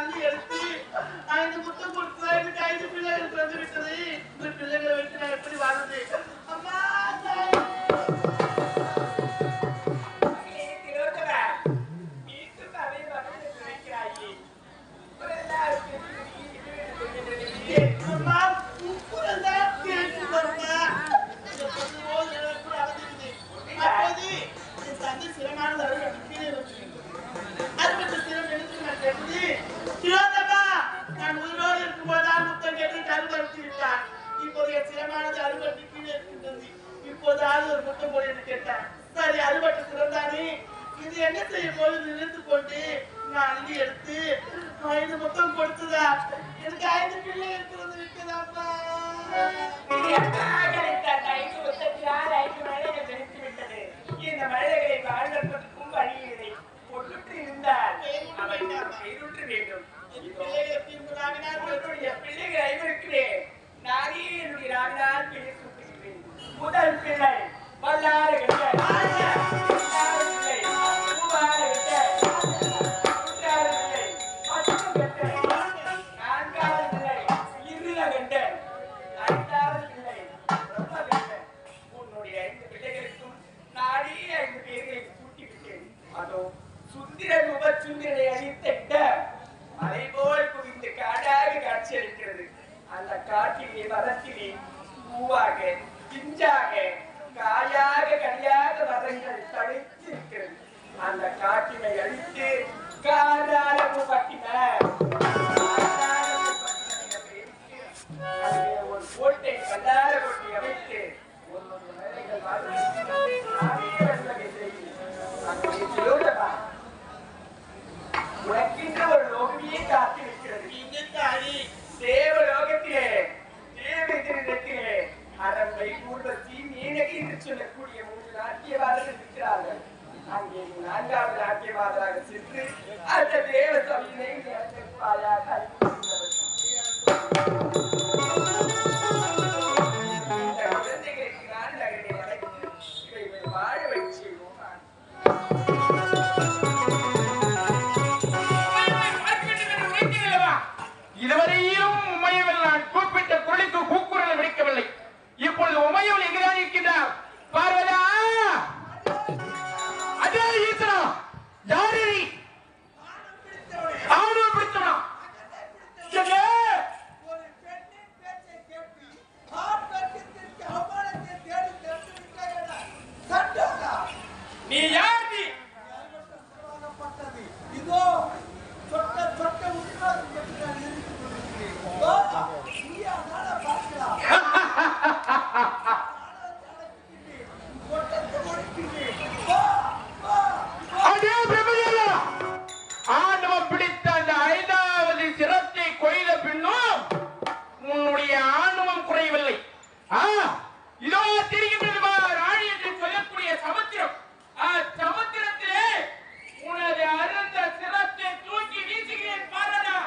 அள்ளி எடுத்து 5 முத்தம் கொடுத்தா எனக்கு 5 பிள்ளைகள் பிறந்து விட்டது. இந்த பிள்ளைகளை வைத்து நான் எப்படி வாழ்வது? அம்மா இப்போதாவது ஒரு முத்தம் போய் கேட்டான். சரி அறுபட்டு சிறந்தானே, இது என்ன செய்ய போது நினைத்து கொண்டு நான் அள்ளி எடுத்து 5 முத்தம் கொடுத்ததா எனக்கு 5 பிள்ளை இருக்கிறது விட்டதாப்பா. இந்த மழைகளை வாழ்வதற்கும் வழி இல்லை. பொருட்டு இருந்தால் வேண்டும். பிள்ளைகள் ஐவருக்கிறேன். நானே என்னுடைய ராவினால் பேர் சுட்டுகிறேன். முதல் பிள்ளை வல்லாறு கட்ட, சுந்தரனை அழித்த அதை போல் குவிந்து காடாக காட்சி அளிக்கிறது. அந்த காட்டிலே மரத்திலே பூவாக பிஞ்சாக காயாக கனியாக மரங்கள் தழைத்து இருக்கிறது. அந்த காட்டினை அழித்து காடால பட்டினர் ஒரு கோட்டை கல்லார கோட்டை அமைத்து ஒன்னொரு வேலைகள் உனக்கின்ற ஒரு லோகமே காத்திருக்கிறது. தேவலோகத்திலே தேவத்திலே அரம்பை ஊர்வசி மீனகி என்று சொல்லக்கூடிய 3 நாட்டியவாதர்கள் இருக்கிறார்கள். அங்கே 4வது நாட்டியவாதராக சென்று அந்த தேவ சபையினை பாயாக குழந்தைகளுக்கு நான் நகரை அழைத்து இவை வாழ வைச்சு இதுவரையிலும் உமையவள் நான் கூப்பிட்ட குரலுக்கு கூக்குரல் விடுக்கவில்லை. இப்பொழுது உமையவள் எங்கதான் இருக்கின்றார்? பார்வதா, அதே ஈஸ்வரா, யாரு நீ? ஆணவம் பிடித்தவனா? நீ யார்? நீ இதோ சொட்ட சொட்ட ஆண்டவன் பிடித்த அந்த 5வது சிரத்தை கொய்த பின்னும் உன்னுடைய ஆணவம் குறையவில்லை. இதோ தெரிகின்றது ராணி என்று சொல்லக்கூடிய சமுத்திரம். சமுத்திரத்திலே உனது அருந்த சிரத்தை தூக்கி வீசுகிறேன் பாரடா.